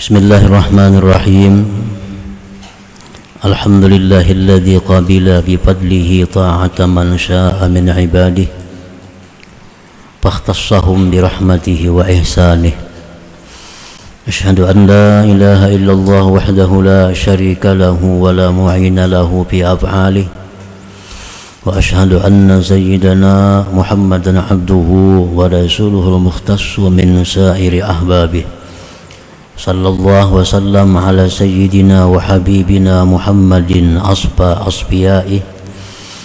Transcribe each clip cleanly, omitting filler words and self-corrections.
Bismillahirrahmanirrahim. Alhamdulillahilladzi qabila bifadlihi ta'ata man syaa min ibadihi fakhtassahum birahmatihi wa ihsanih. Asyhadu an la ilaha illallah wahdahu la syarika lahu wa la mu'ina lahu fi af'alihi wa asyhadu anna sayyidana Muhammadan abduhu wa rasuluhul mukhtassu min sa'iri ahbabihi. Sallallahu wasallam ala sayyidina wa habibina Muhammadin asfa asfiyaihi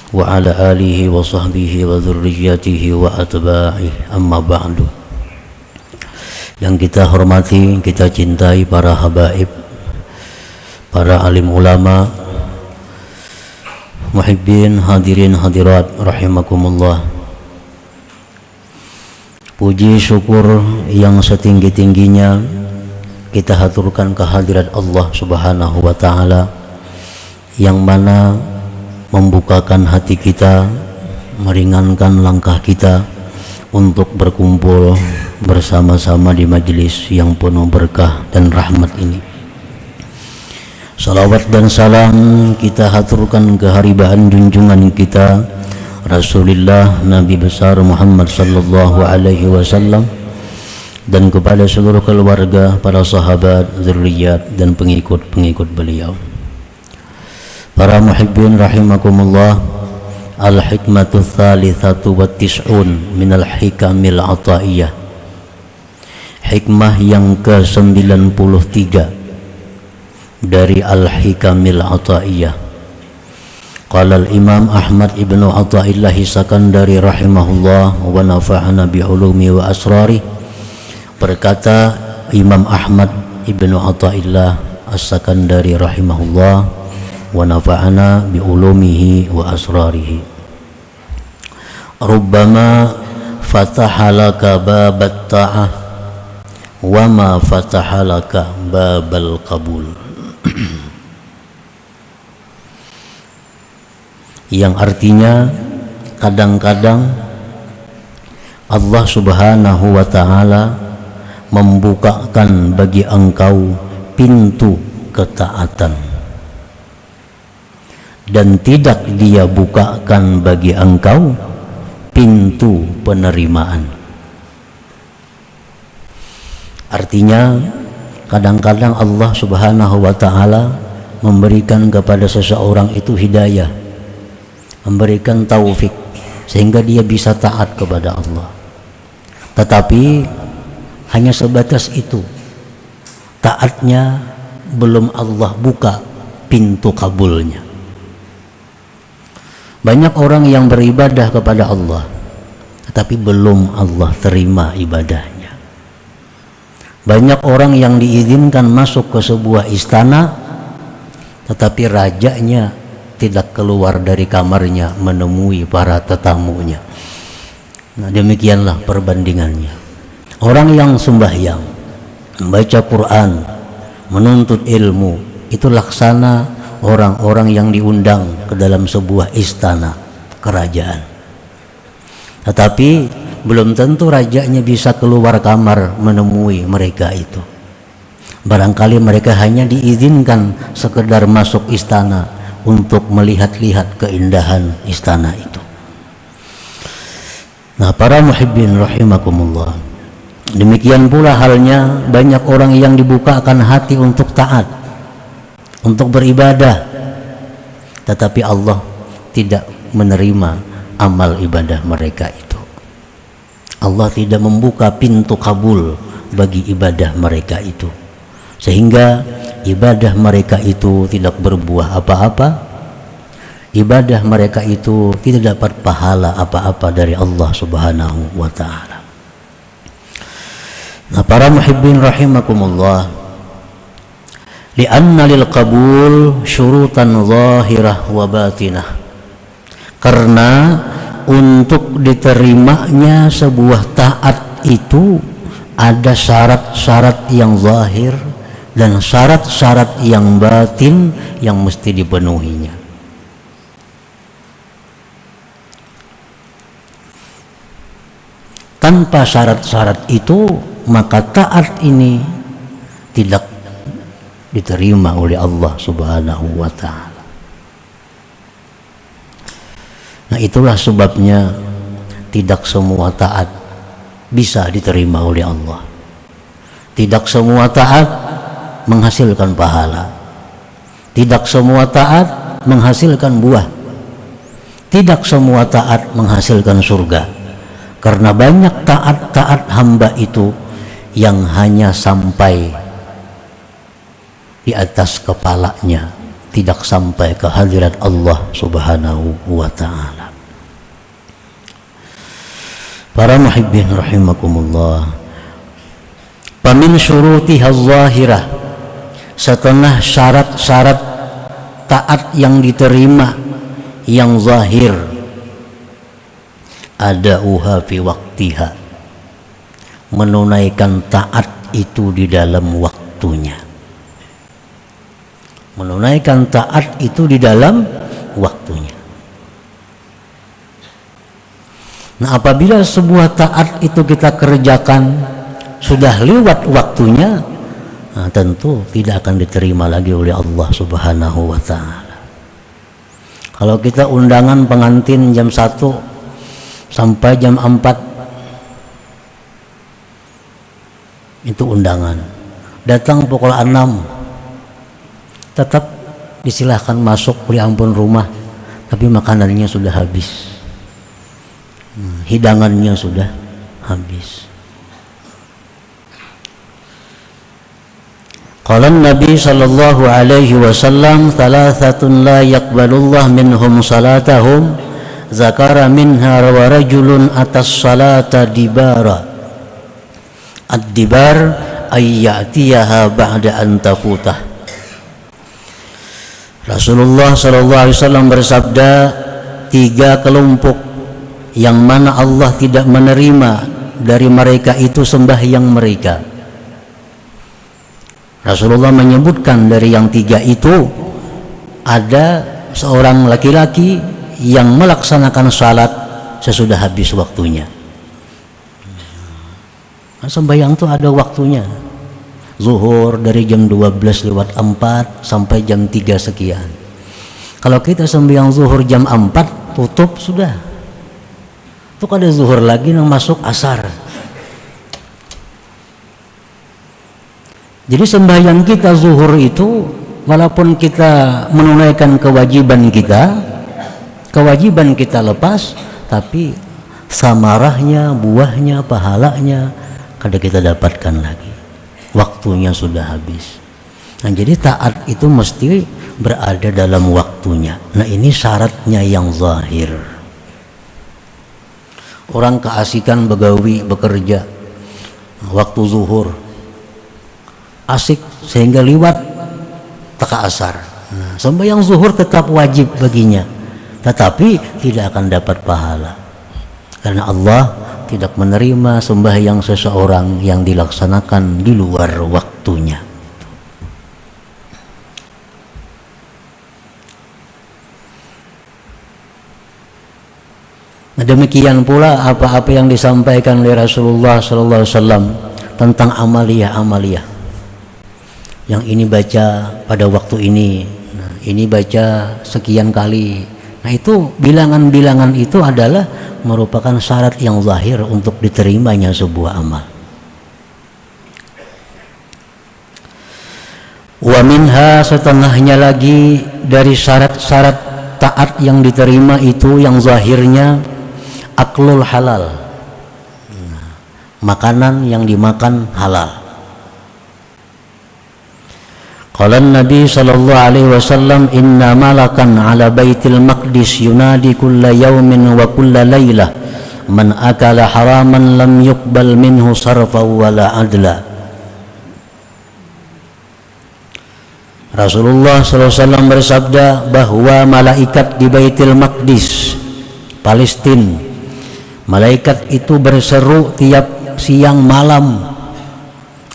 wa ala alihi wa sahbihi wa dhurriyyatihi wa atba'ihi, amma ba'du. Yang kita hormati, kita cintai para habaib, para alim ulama, muhibbin, hadirin hadirat rahimakumullah. Puji syukur yang setinggi-tingginya kita haturkan kehadirat Allah Subhanahu wa ta'ala, yang mana membukakan hati kita, meringankan langkah kita untuk berkumpul bersama-sama di majelis yang penuh berkah dan rahmat ini. Salawat dan salam kita haturkan keharibaan junjungan kita Rasulullah Nabi besar Muhammad sallallahu alaihi wasallam, dan kepada seluruh keluarga, para sahabat, zurriyat dan pengikut-pengikut beliau. Para muhibbin rahimakumullah, al-hikmatu tsalitsatu wa tis'un minal hikamil ataiyah. Hikmah yang ke-93 dari al-hikamil ataiyah. Qala al-Imam Ahmad ibnu Athaillah Sakandari rahimahullah wa nafa'ana bi ulumi wa asrari. Berkata Imam Ahmad ibnu Athaillah As-Sakandari rahimahullah wa nafa'ana bi ulumihi wa asrarihi. Rubbama fatahalaka babat ta'ah wa ma fatahalaka babal qabul. Yang artinya, kadang-kadang Allah Subhanahu wa ta'ala membukakan bagi engkau pintu ketaatan, dan tidak Dia bukakan bagi engkau pintu penerimaan. Artinya, kadang-kadang Allah Subhanahu wa ta'ala memberikan kepada seseorang itu hidayah, memberikan taufik sehingga dia bisa taat kepada Allah, tetapi hanya sebatas itu. Taatnya belum Allah buka pintu kabulnya. Banyak orang yang beribadah kepada Allah, tetapi belum Allah terima ibadahnya. Banyak orang yang diizinkan masuk ke sebuah istana, tetapi rajanya tidak keluar dari kamarnya menemui para tetamunya. Nah, demikianlah perbandingannya. Orang yang sembahyang, membaca Quran, menuntut ilmu, itu laksana orang-orang yang diundang ke dalam sebuah istana kerajaan. Tetapi belum tentu rajanya bisa keluar kamar menemui mereka itu. Barangkali mereka hanya diizinkan sekedar masuk istana untuk melihat-lihat keindahan istana itu. Nah, para muhibbin rahimakumullah, demikian pula halnya banyak orang yang dibukakan hati untuk taat, untuk beribadah, tetapi Allah tidak menerima amal ibadah mereka itu. Allah tidak membuka pintu kabul bagi ibadah mereka itu, sehingga ibadah mereka itu tidak berbuah apa-apa. Ibadah mereka itu tidak dapat pahala apa-apa dari Allah Subhanahu wa ta'ala. Nah, para muhibbin rahimakumullah, li'anna lil qabul syurutan zahirah wa batinah. Karena untuk diterimanya sebuah taat itu ada syarat-syarat yang zahir dan syarat-syarat yang batin yang mesti dipenuhinya. Tanpa syarat-syarat itu, maka taat ini tidak diterima oleh Allah Subhanahu wa ta'ala. Nah, itulah sebabnya tidak semua taat bisa diterima oleh Allah. Tidak semua taat menghasilkan pahala. Tidak semua taat menghasilkan buah. Tidak semua taat menghasilkan surga. Karena banyak taat-taat hamba itu yang hanya sampai di atas kepalanya, tidak sampai ke hadirat Allah Subhanahu wa ta'ala. Para muhibbin rahimakumullah, famin syurutiha zahirah, setengah syarat-syarat taat yang diterima yang zahir, ada uha fi waktiha, menunaikan taat itu di dalam waktunya. Menunaikan taat itu di dalam waktunya. Nah, apabila sebuah taat itu kita kerjakan sudah lewat waktunya, nah, tentu tidak akan diterima lagi oleh Allah Subhanahu wa ta'ala. Kalau kita undangan pengantin jam 1 sampai jam 4, itu undangan. Datang pukul 6, tetap disilahkan masuk, beri ampun rumah, tapi makanannya sudah habis, hidangannya sudah habis. Qala Nabi sallallahu alaihi wasallam, thalathatun la yaqbalullah minhum salatahum, zakara minha wa rajulun atas salata dibara. Ad-dibar ay ya'tiyaha ba'da an tafutah. Rasulullah sallallahu alaihi wasallam bersabda, 3 kelompok yang mana Allah tidak menerima dari mereka itu sembahyang mereka. Rasulullah menyebutkan dari yang 3 itu ada seorang laki-laki yang melaksanakan salat sesudah habis waktunya. Sembahyang itu ada waktunya. Zuhur dari jam 12:04 sampai jam 3 sekian. Kalau kita sembahyang zuhur jam 4 tutup sudah. Itu ada zuhur lagi yang masuk asar. Jadi sembahyang kita zuhur itu, walaupun kita menunaikan kewajiban kita lepas, tapi samarahnya, buahnya, pahalanya kada kita dapatkan lagi. Waktunya sudah habis. Nah, jadi taat itu mesti berada dalam waktunya. Nah, ini syaratnya yang zahir. Orang keasikan begawi, bekerja waktu zuhur, asik sehingga liwat teka asar. Nah, sembahyang zuhur tetap wajib baginya, tetapi tidak akan dapat pahala karena Allah tidak menerima sembahyang seseorang yang dilaksanakan di luar waktunya. Nah, demikian pula apa-apa yang disampaikan oleh Rasulullah SAW tentang amaliyah-amaliyah. Yang ini baca pada waktu ini, nah, ini baca sekian kali. Nah, itu bilangan-bilangan itu adalah merupakan syarat yang zahir untuk diterimanya sebuah amal. Wa minha, setengahnya lagi dari syarat-syarat taat yang diterima itu yang zahirnya, aklul halal, makanan yang dimakan halal. Qala Nabi sallallahu alaihi wasallam, inna malakan ala baitil maqdis yunadi kulla yawmin wa kulla laylah, man akala haraman lam yuqbal minhu sarfa wala adla. Rasulullah sallallahu alaihi wasallam bersabda bahwa malaikat di Baitul Maqdis, Palestina, malaikat itu berseru tiap siang malam.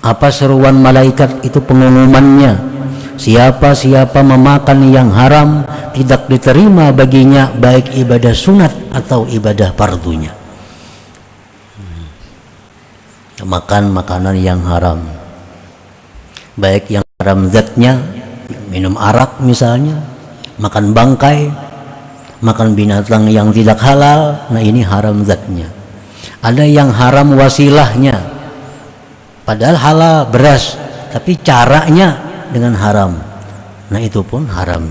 Apa seruan malaikat itu? Pengumumannya, siapa-siapa memakan yang haram tidak diterima baginya baik ibadah sunat atau ibadah fardunya. Makan makanan yang haram, baik yang haram zatnya, minum arak misalnya, makan bangkai, makan binatang yang tidak halal, nah ini haram zatnya. Ada yang haram wasilahnya, padahal halal beras, tapi caranya dengan haram, nah itu pun haram.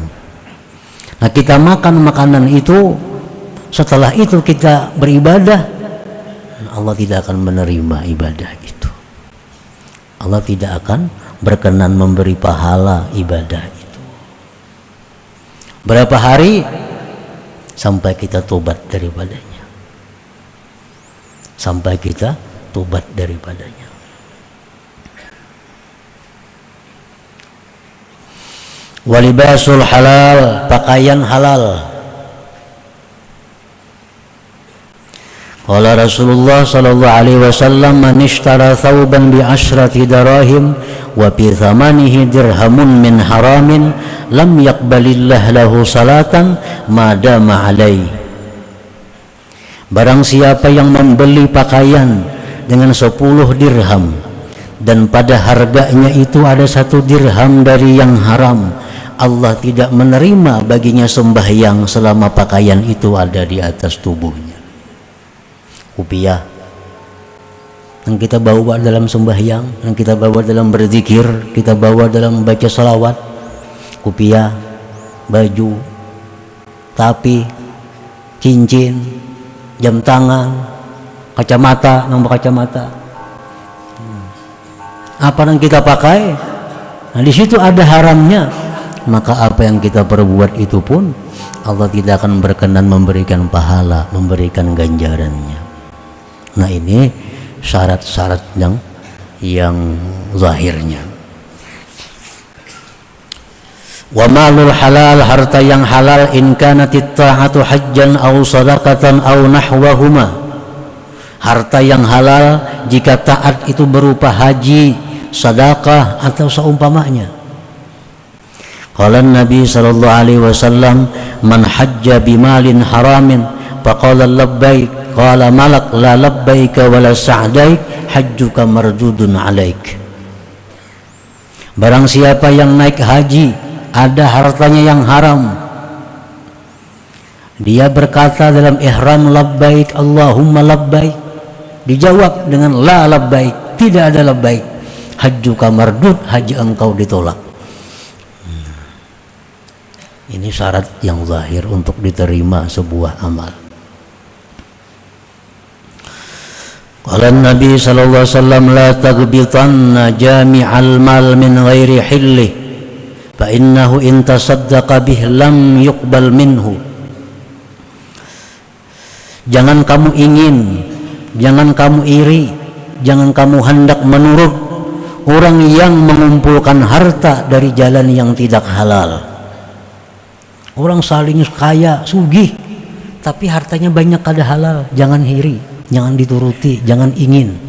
Nah kita makan makanan itu, setelah itu kita beribadah, Allah tidak akan menerima ibadah itu. Allah tidak akan berkenan memberi pahala ibadah itu. Berapa hari sampai kita tobat daripadanya, sampai kita tobat daripadanya. Walibasul halal, pakaian halal. Qala Rasulullah sallallahu alaihi wasallam, man ishtara thawban bi asyrati darahim wa bi thamanihi dirhamun min haramin lam yaqbalillah lahu salatan ma dama alaihi. Barang siapa yang membeli pakaian dengan 10 dirham dan pada harganya itu ada 1 dirham dari yang haram, Allah tidak menerima baginya sembahyang selama pakaian itu ada di atas tubuhnya. Rupiah yang kita bawa dalam sembahyang, yang kita bawa dalam berzikir, kita bawa dalam baca salawat, rupiah, baju, tapi, cincin, jam tangan, kacamata, nomor kacamata, apa yang kita pakai, nah di situ ada haramnya, maka apa yang kita perbuat itu pun Allah tidak akan berkenan memberikan pahala, memberikan ganjarannya. Nah ini syarat-syarat yang zahirnya. Wa malul halal, harta yang halal, in kanat ta'atu hajjan aw sadaqatan aw nahwahuma. Harta yang halal jika taat itu berupa haji, sedekah atau seumpamanya. Qala Nabi sallallahu alaihi wasallam, man hajja bimalin haramin faqala labbaik qala malak la labbaika wala sa'daik hajjuka mardudun alaik. Barang siapa yang naik haji ada hartanya yang haram, dia berkata dalam ihram labbaik Allahumma labbaik, dijawab dengan la labbaik, tidak ada labbaik, hajjuka mardud, haji engkau ditolak. Ini syarat yang zahir untuk diterima sebuah amal. Qala Nabi sallallahu alaihi wasallam, la taghbitanna jami'al mal min ghairi hilli fa innahu in tasaddaqa bih lam yuqbal minhu. Jangan kamu ingin, jangan kamu iri, jangan kamu hendak menurut orang yang mengumpulkan harta dari jalan yang tidak halal. Orang saling kaya, sugih, tapi hartanya banyak kada halal, jangan iri, jangan dituruti, jangan ingin.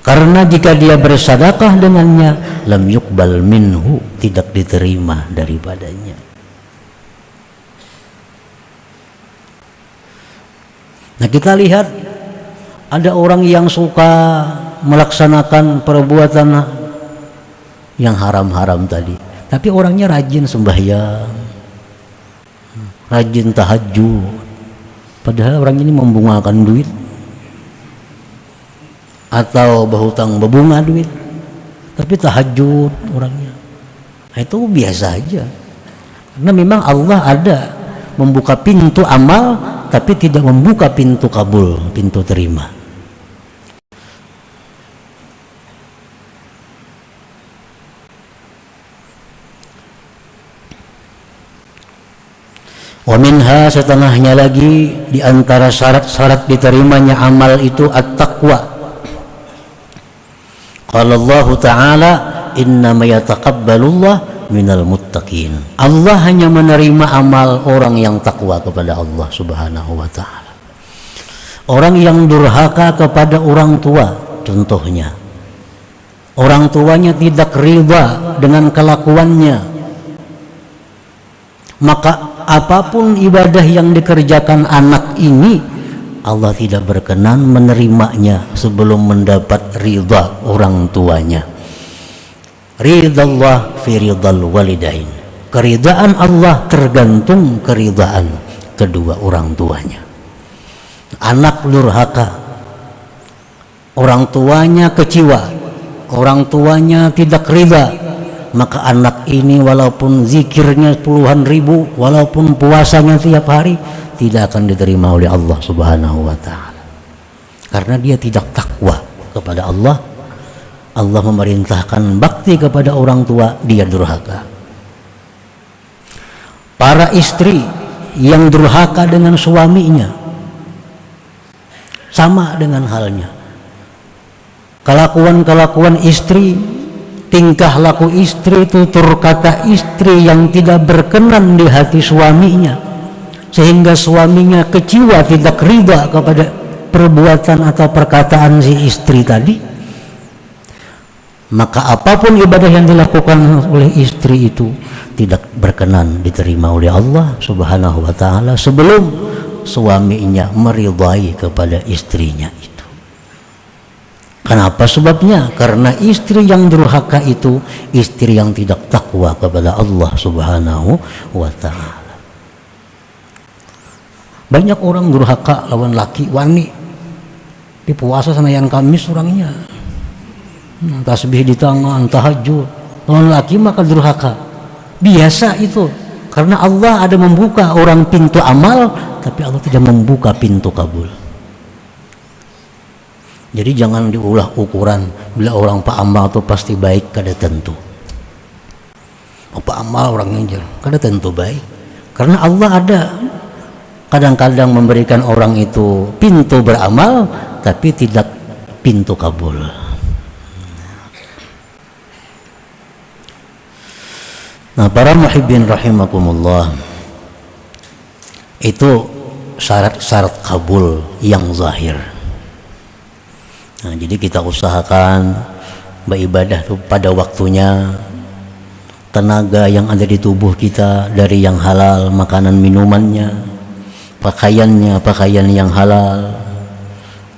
Karena jika dia bersedekah dengannya, lam yuqbal minhu, tidak diterima daripadanya. Nah kita lihat ada orang yang suka melaksanakan perbuatan yang haram-haram tadi, tapi orangnya rajin sembahyang, rajin tahajud, padahal orang ini membungakan duit atau berhutang berbunga duit, tapi tahajud orangnya. Nah, itu biasa aja, karena memang Allah ada membuka pintu amal, tapi tidak membuka pintu kabul, pintu terima. Wa minha, setengahnya lagi di antara syarat-syarat diterimanya amal itu at-taqwa. Qala Allah Ta'ala, innama yataqabbalullah minal muttaqin. Allah hanya menerima amal orang yang takwa kepada Allah Subhanahu wa Ta'ala. Orang yang durhaka kepada orang tua, contohnya orang tuanya tidak ridha dengan kelakuannya, maka apapun ibadah yang dikerjakan anak ini, Allah tidak berkenan menerimanya sebelum mendapat ridha orang tuanya. Ridallah fi ridal walidain. Keridaan Allah tergantung keridaan kedua orang tuanya. Anak durhaka, orang tuanya kecewa, orang tuanya tidak ridha, maka anak ini walaupun zikirnya puluhan ribu, walaupun puasanya tiap hari, tidak akan diterima oleh Allah Subhanahu wa ta'ala, karena dia tidak takwa kepada Allah. Allah memerintahkan bakti kepada orang tua, dia durhaka. Para istri yang durhaka dengan suaminya sama dengan halnya. Kelakuan istri, tingkah laku istri, tutur kata istri yang tidak berkenan di hati suaminya, sehingga suaminya kecewa, tidak ridha kepada perbuatan atau perkataan si istri tadi, maka apapun ibadah yang dilakukan oleh istri itu tidak berkenan diterima oleh Allah Subhanahu wa ta'ala sebelum suaminya meridai kepada istrinya itu. Kenapa sebabnya? Karena istri yang durhaka itu istri yang tidak takwa kepada Allah Subhanahu wa ta'ala. Banyak orang durhaka lawan laki wani, di puasa senayan Kamis orangnya, tasbih di tangan, tahajud, lawan laki maka durhaka. Biasa itu, karena Allah ada membuka orang pintu amal, tapi Allah tidak membuka pintu kabul. Jadi jangan diulah ukuran bila orang pak amal itu pasti baik, kada tentu. Pak amal orangnya kada tentu baik, karena Allah ada kadang-kadang memberikan orang itu pintu beramal tapi tidak pintu kabul. Nah, para muhibbin rahimakumullah, itu syarat-syarat kabul yang zahir. Nah, jadi kita usahakan beribadah tuh pada waktunya, tenaga yang ada di tubuh kita dari yang halal, makanan minumannya, pakaiannya pakaian yang halal.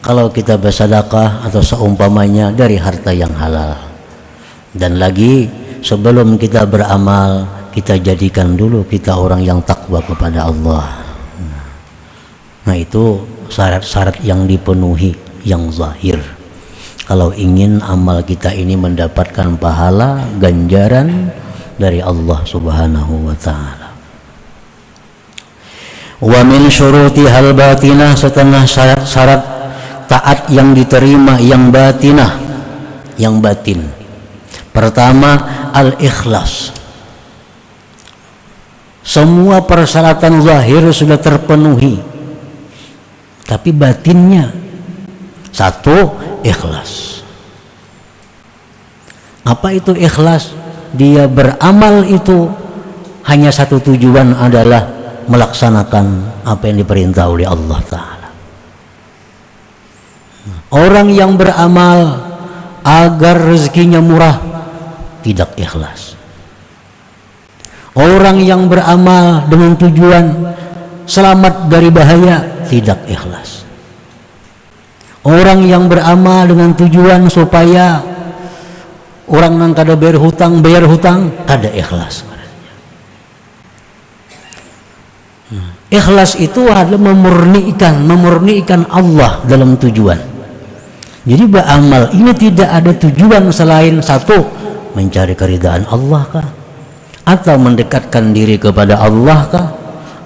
Kalau kita bersedekah atau seumpamanya dari harta yang halal. Dan lagi, sebelum kita beramal, kita jadikan dulu kita orang yang takwa kepada Allah. Nah, itu syarat-syarat yang dipenuhi yang zahir. Kalau ingin amal kita ini mendapatkan pahala, ganjaran dari Allah Subhanahu wa ta'ala. Wa min syurutihal batinah, setengah syarat-syarat taat yang diterima yang batinah, yang batin. Pertama, al-ikhlas. Semua persyaratan zahir sudah terpenuhi, tapi batinnya satu, ikhlas. Apa itu ikhlas? Dia beramal itu hanya satu tujuan, adalah melaksanakan apa yang diperintah oleh Allah Ta'ala. Orang yang beramal agar rezekinya murah, tidak ikhlas. Orang yang beramal dengan tujuan selamat dari bahaya, tidak ikhlas. Orang yang beramal dengan tujuan supaya orang yang kada bayar hutang, kada ikhlas. Ikhlas itu adalah memurnikan Allah dalam tujuan. Jadi beramal ini tidak ada tujuan selain satu, mencari keridhaan Allah kah, atau mendekatkan diri kepada Allah kah,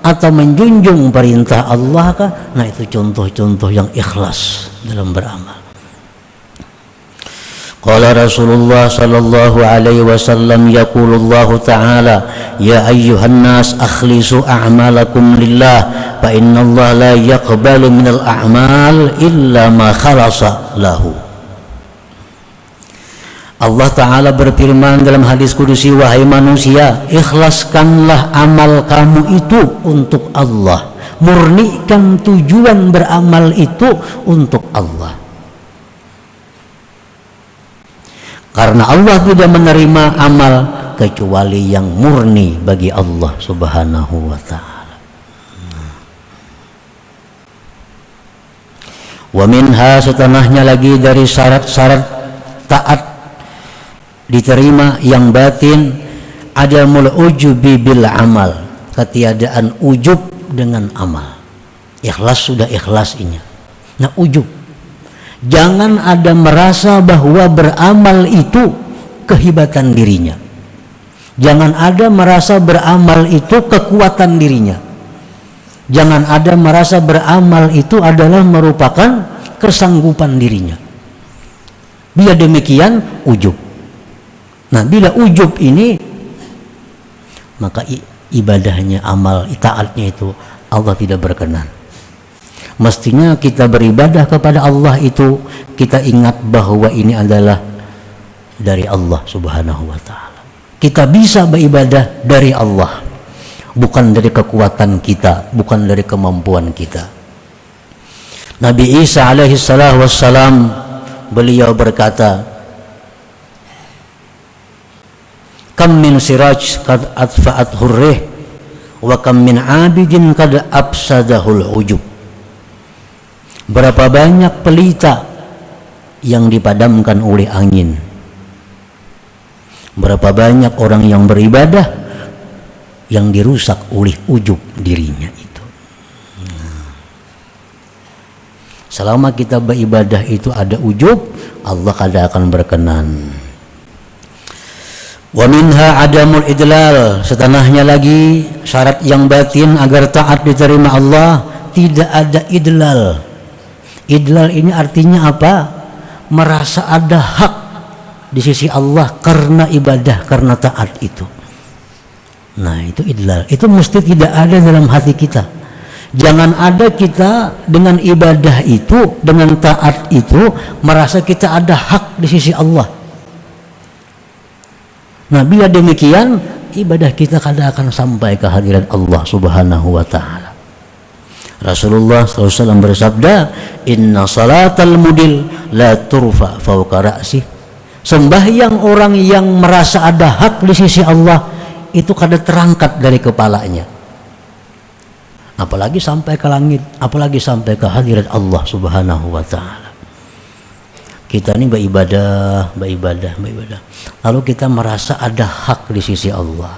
atau menjunjung perintah Allah kah. Nah, itu contoh-contoh yang ikhlas dalam beramal. Qala Rasulullah sallallahu alaihi wasallam, yaqulullahu ta'ala, ya ayyuhan nas akhlisu a'malakum lillah fa innallaha la yaqbalu minal a'mal illa ma khalasa lahu. Allah Ta'ala berfirman dalam hadis kudusi, wahai manusia, ikhlaskanlah amal kamu itu untuk Allah, murnikan tujuan beramal itu untuk Allah, karena Allah tidak menerima amal kecuali yang murni bagi Allah Subhanahu wa ta'ala. Wa minha, setengahnya lagi dari syarat-syarat taat diterima, yang batin adamul ujubi bil amal, ketiadaan ujub dengan amal. Ikhlas sudah ikhlas ini. Nah, ujub, jangan ada merasa bahwa beramal itu kehebatan dirinya. Jangan ada merasa beramal itu kekuatan dirinya. Jangan ada merasa beramal itu adalah merupakan kesanggupan dirinya. Bila demikian, ujub. Nah, bila ujub ini, maka ibadahnya, amal, taatnya itu Allah tidak berkenan. Mestinya kita beribadah kepada Allah itu kita ingat bahwa ini adalah dari Allah Subhanahu wa ta'ala. Kita bisa beribadah dari Allah, bukan dari kekuatan kita, bukan dari kemampuan kita. Nabi Isa alaihi wassalam, beliau berkata, kam min siraj kad atfa'at hurrih wa kam min abidin kad afsadahul ujub. Berapa banyak pelita yang dipadamkan oleh angin. Berapa banyak orang yang beribadah yang dirusak oleh ujub dirinya itu. Selama kita beribadah itu ada ujub, Allah kada akan berkenan. Wa minha adamul idlal, setanahnya lagi syarat yang batin agar taat diterima Allah, tidak ada idlal. Idlal ini artinya apa? Merasa ada hak di sisi Allah karena ibadah, karena taat itu. Nah, itu idlal. Itu mesti tidak ada dalam hati kita. Jangan ada kita dengan ibadah itu, dengan taat itu, merasa kita ada hak di sisi Allah. Nah, bila demikian, ibadah kita kadang akan sampai ke hadirat Allah Subhanahu wa ta'ala. Rasulullah SAW bersabda, inna salatal mudil la turfa fawqa ra'sih. Sembahyang orang yang merasa ada hak di sisi Allah itu kada terangkat dari kepalanya, apalagi sampai ke langit, apalagi sampai ke hadirat Allah Subhanahu wa ta'ala. Kita ini beribadah, lalu kita merasa ada hak di sisi Allah.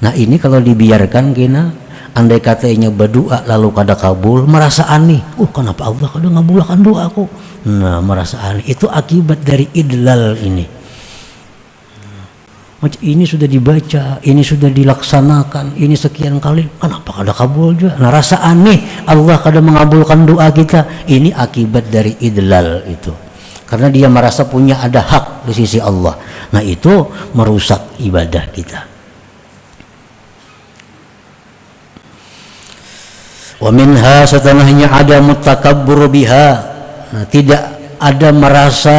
Nah, ini kalau dibiarkan kena, andai katanya berdoa lalu kada kabul, merasa aneh. Kenapa Allah kada ngabulkan doaku? Nah, merasa aneh. Itu akibat dari idlal ini. Ini sudah dibaca, ini sudah dilaksanakan, ini sekian kali, kenapa kada kabul juga? Nah, rasa aneh Allah kada mengabulkan doa kita. Ini akibat dari idlal itu. Karena dia merasa punya ada hak di sisi Allah. Nah, itu merusak ibadah kita. Wa minha, setelahnya ada mutakabbur biha. Nah, tidak ada merasa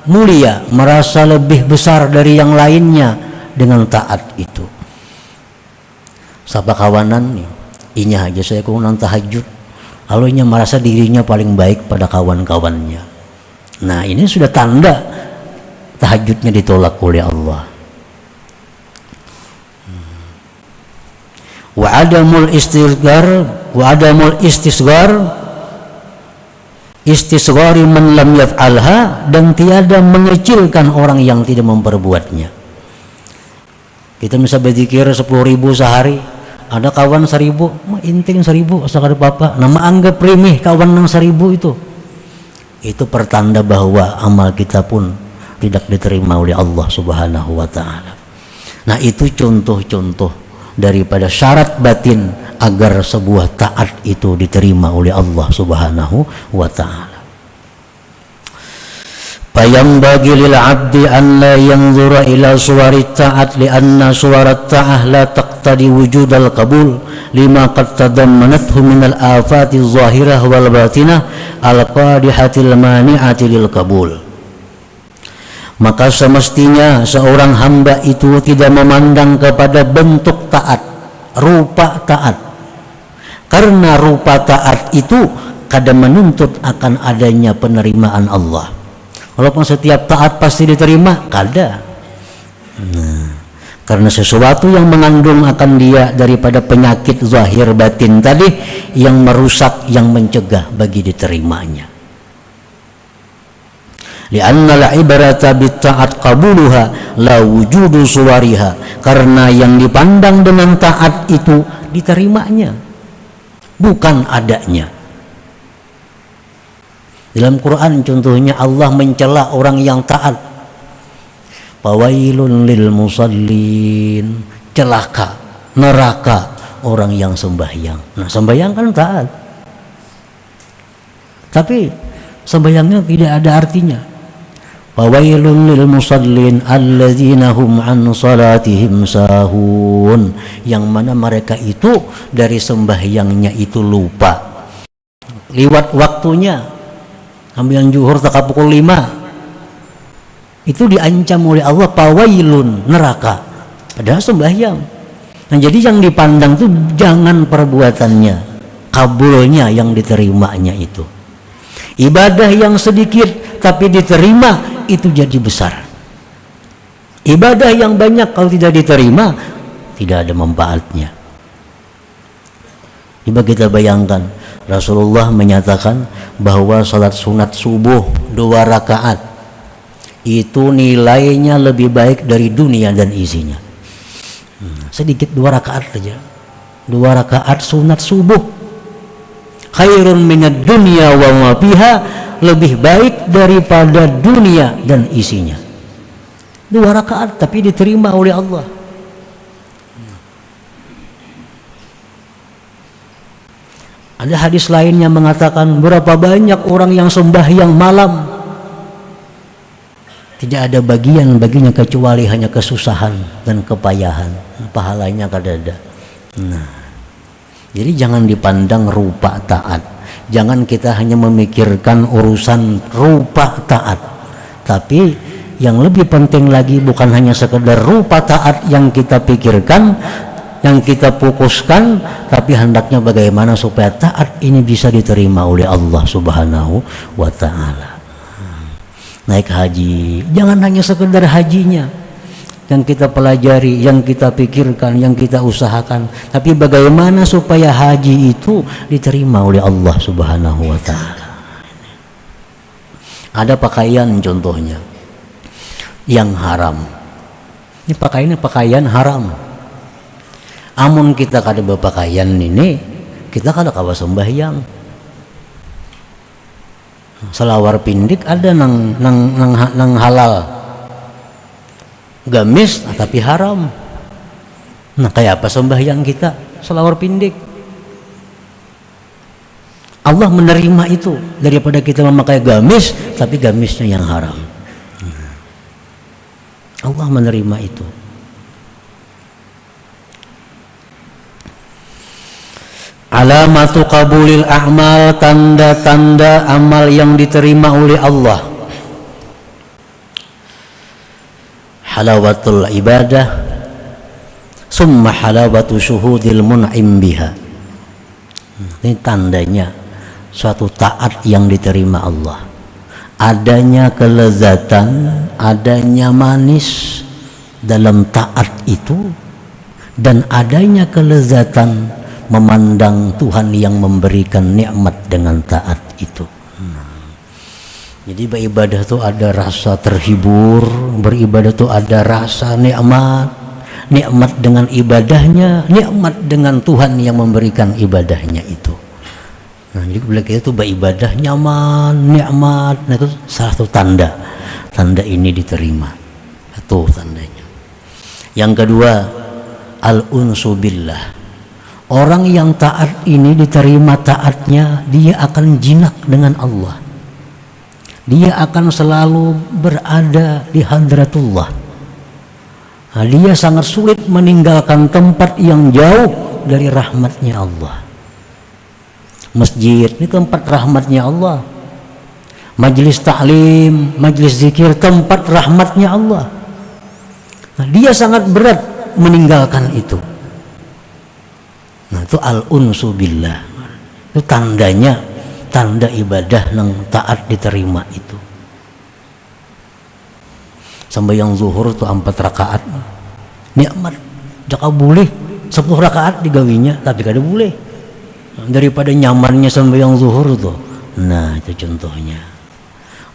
mulia, merasa lebih besar dari yang lainnya dengan taat itu. Sapa kawanan nih, inya aja saya kurang tahajud, lalu inya merasa dirinya paling baik pada kawan-kawannya. Nah, ini sudah tanda tahajudnya ditolak oleh Allah. Wa adamul istisghari man lam yaf'alha, dan tiada mengecilkan orang yang tidak memperbuatnya. Kita bisa berzikir 10.000 sehari, ada kawan 1.000, inting 1.000 asal apa, nama anggap remeh kawan yang 1.000 itu pertanda bahwa amal kita pun tidak diterima oleh Allah Subhanahu wa ta'ala. Nah, itu contoh-contoh daripada syarat batin agar sebuah taat itu diterima oleh Allah Subhanahu wa ta'ala. Fayambagi lil 'abdi an la yanzura ila suwari ta'at li'anna suwarat ta'ah la taqtadi wujudal qabul lima qad tadammanathu minal afati zahirah wal batinah al-qadihatil mani'ati lil qabul. Maka semestinya seorang hamba itu tidak memandang kepada bentuk taat, rupa taat, karena rupa taat itu kadang menuntut akan adanya penerimaan Allah. Walaupun setiap taat pasti diterima, kada. Nah, karena sesuatu yang mengandung akan dia daripada penyakit zahir batin tadi yang merusak, yang mencegah bagi diterimanya. Li'anna al-ibrata bitta'at qabuluha la wujudu suwariha, karena yang dipandang dengan taat itu diterimanya, bukan adanya. Dalam Quran contohnya Allah mencela orang yang taat. Fawailun lil musallin, celaka, neraka orang yang sembahyang. Nah, sembahyang kan taat, tapi sembahyangnya tidak ada artinya. Fawailun lil musallin alladzina hum an salatihim sahun, yang mana mereka itu dari sembahyangnya itu lupa, liwat waktunya. Ambilan zuhur tak pukul 5 itu diancam oleh Allah, fawailun, neraka, padahal sembahyang. Nah, jadi yang dipandang itu jangan perbuatannya, kabulnya yang diterimanya itu. Ibadah yang sedikit tapi diterima itu jadi besar. Ibadah yang banyak kalau tidak diterima tidak ada manfaatnya. Coba kita bayangkan, Rasulullah menyatakan bahwa salat sunat subuh 2 rakaat itu nilainya lebih baik dari dunia dan isinya. Sedikit 2 rakaat saja, 2 rakaat sunat subuh, khairun minad dunya wa ma fiha, lebih baik daripada dunia dan isinya. 2 rakaat tapi diterima oleh Allah. Ada hadis lain yang mengatakan berapa banyak orang yang sembahyang malam tidak ada bagian baginya kecuali hanya kesusahan dan kepayahan, pahalanya kada ada. Nah, jadi jangan dipandang rupa taat, jangan kita hanya memikirkan urusan rupa taat, tapi yang lebih penting lagi bukan hanya sekedar rupa taat yang kita pikirkan, yang kita fokuskan, tapi hendaknya bagaimana supaya taat ini bisa diterima oleh Allah Subhanahu wa ta'ala. Naik haji, jangan hanya sekedar hajinya yang kita pelajari, yang kita pikirkan, yang kita usahakan, tapi bagaimana supaya haji itu diterima oleh Allah Subhanahu wa ta'ala. Ada pakaian contohnya yang haram, ini pakaian haram. Amun kita kada berpakaian ini, kita kada kawa sembahyang. Selawar pindik ada nang halal, gamis tapi haram. Nah, kayak apa sembahyang kita selawar pindik? Allah menerima itu daripada kita memakai gamis tapi gamisnya yang haram. Allah menerima itu. Alamatu qabulil a'mal, tanda-tanda amal yang diterima oleh Allah. Halawatul ibadah, summa halawatu syuhudil mun'im biha. Ini tandanya suatu taat yang diterima Allah. Adanya kelezatan, adanya manis dalam taat itu, dan adanya kelezatan memandang Tuhan yang memberikan nikmat dengan taat itu. Jadi beribadah itu ada rasa terhibur, beribadah itu ada rasa nikmat, nikmat dengan ibadahnya, nikmat dengan Tuhan yang memberikan ibadahnya itu. Nah, jadi bila kita itu beribadah nyaman, nikmat, nah itu salah satu tanda ini diterima. Itu tandanya. Yang kedua, al-unsu billah. Orang yang taat ini diterima taatnya, dia akan jinak dengan Allah. Dia akan selalu berada di hadratullah. Nah, dia sangat sulit meninggalkan tempat yang jauh dari rahmatnya Allah. Masjid ini tempat rahmatnya Allah. Majlis ta'lim, majlis zikir, tempat rahmatnya Allah. Nah, dia sangat berat meninggalkan itu. Nah, itu al-unsu billah. Itu tandanya, tanda ibadah yang taat diterima itu. Sembahyang zuhur itu 4 rakaat. Nikmat. Jaka boleh 10 rakaat digawinya, tapi kada boleh. Daripada nyamannya sembahyang zuhur itu. Nah, itu contohnya.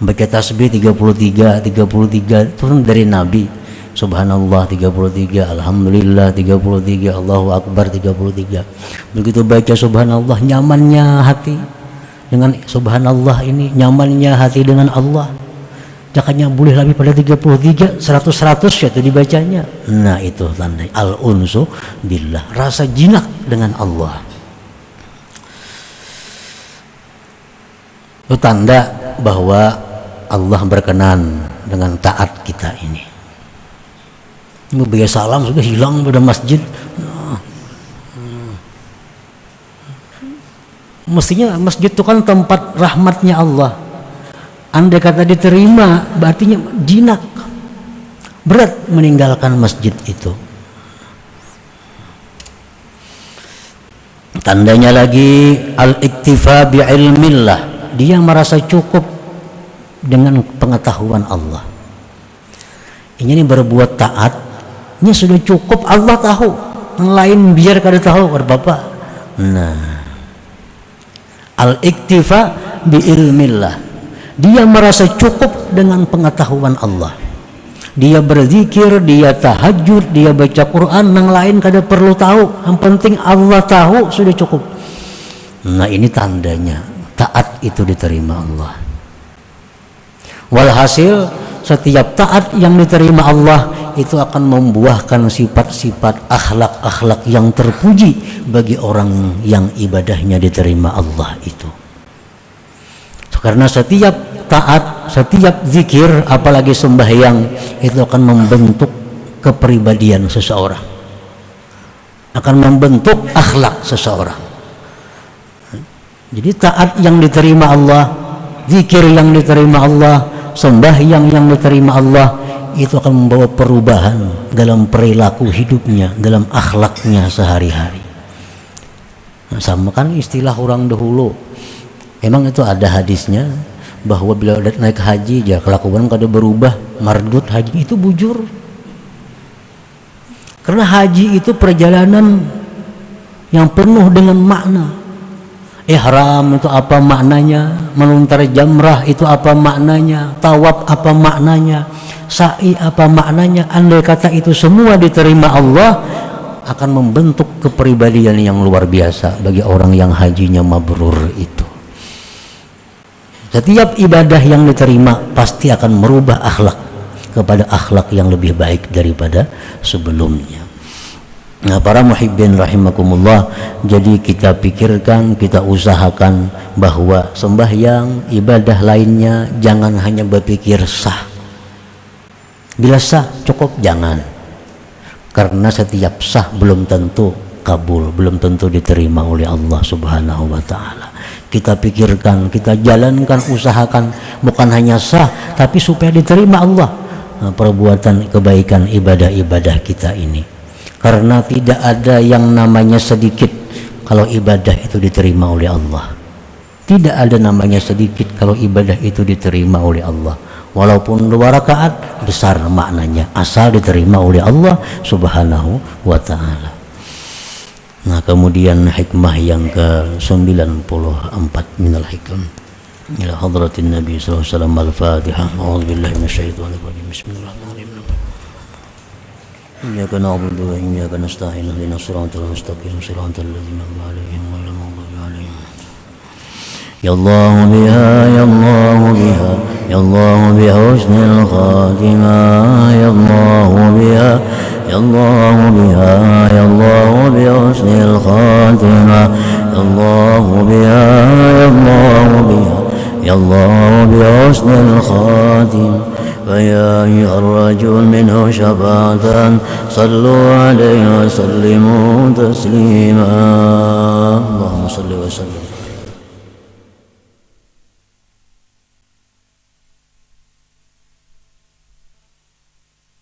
Baca tasbih 33 turun dari Nabi. Subhanallah 33, Alhamdulillah 33, Allahu Akbar 33. Begitu baca subhanallah, nyamannya hati dengan subhanallah ini, nyamannya hati dengan Allah. Jangannya boleh lebih pada 33, 100 ya itu dibacanya. Nah itu tanda al-unsu billah, rasa jinak dengan Allah. Itu tanda bahwa Allah berkenan dengan taat kita ini. Biaya salam sudah hilang pada masjid. Mestinya masjid itu kan tempat rahmatnya Allah. Andai kata diterima, berarti jinak. Berat meninggalkan masjid itu. Tandanya lagi al-iktifa bi'ilmillah. Dia merasa cukup dengan pengetahuan Allah. Ini berbuat taat, ini sudah cukup, Allah tahu. Yang lain biar kada tahu, kata Bapak. Nah, al-iktifa bi'ilmillah. Dia merasa cukup dengan pengetahuan Allah. Dia berzikir, dia tahajud, dia baca Quran, yang lain kada perlu tahu. Yang penting Allah tahu, sudah cukup. Nah ini tandanya taat itu diterima Allah. Walhasil setiap taat yang diterima Allah itu akan membuahkan sifat-sifat akhlak-akhlak yang terpuji bagi orang yang ibadahnya diterima Allah itu. Karena setiap taat, setiap zikir, apalagi sembahyang, itu akan membentuk kepribadian seseorang, akan membentuk akhlak seseorang. Jadi taat yang diterima Allah, zikir yang diterima Allah, sembahyang yang diterima Allah, itu akan membawa perubahan dalam perilaku hidupnya, dalam akhlaknya sehari-hari. Nah, sama kan istilah orang dahulu. Memang itu ada hadisnya bahwa bila naik haji ya kelakuan kada berubah, mardut haji itu bujur. Karena haji itu perjalanan yang penuh dengan makna. Ihram itu apa maknanya, melontar jamrah itu apa maknanya, tawaf apa maknanya, sa'i apa maknanya. Andai kata itu semua diterima Allah, akan membentuk kepribadian yang luar biasa bagi orang yang hajinya mabrur itu. Setiap ibadah yang diterima pasti akan merubah akhlak kepada akhlak yang lebih baik daripada sebelumnya. Nah, para muhibbin rahimakumullah, jadi kita pikirkan, kita usahakan bahwa sembahyang, ibadah lainnya jangan hanya berpikir sah. Bila sah cukup, jangan. Karena setiap sah belum tentu kabul, belum tentu diterima oleh Allah Subhanahu wa taala. Kita pikirkan, kita jalankan, usahakan bukan hanya sah tapi supaya diterima Allah perbuatan kebaikan ibadah-ibadah kita ini. Karena tidak ada yang namanya sedikit kalau ibadah itu diterima oleh Allah. Tidak ada namanya sedikit kalau ibadah itu diterima oleh Allah. Walaupun 2 rakaat, besar maknanya asal diterima oleh Allah Subhanahu wa taala. Nah, kemudian hikmah yang ke-94 minal hikam ila hadratin Nabi sallallahu alaihi wasallam. Al-Fatihah. A'udzubillahi minasyaitonir rajim. Bismillahirrahmanirrahim. Iyyaka na'budu wa iyyaka nasta'in. Ihdinas siratal mustaqim. Siratal ladzina an'amta 'alaihim ghairil maghdubi 'alaihim. Ya Allah biha, ya Allah biha, ya Allah bi husnil khatimah. Ya Allah biha, ya Allah biha, ya Allah bi husnil khatimah. Ya Allah biha, ya Allah biha, ya Allah bi husnil khatimah. فيا أيها الرجل منه شفاعة صلوا عليه وسلموا تسليما. اللهم صل وسلم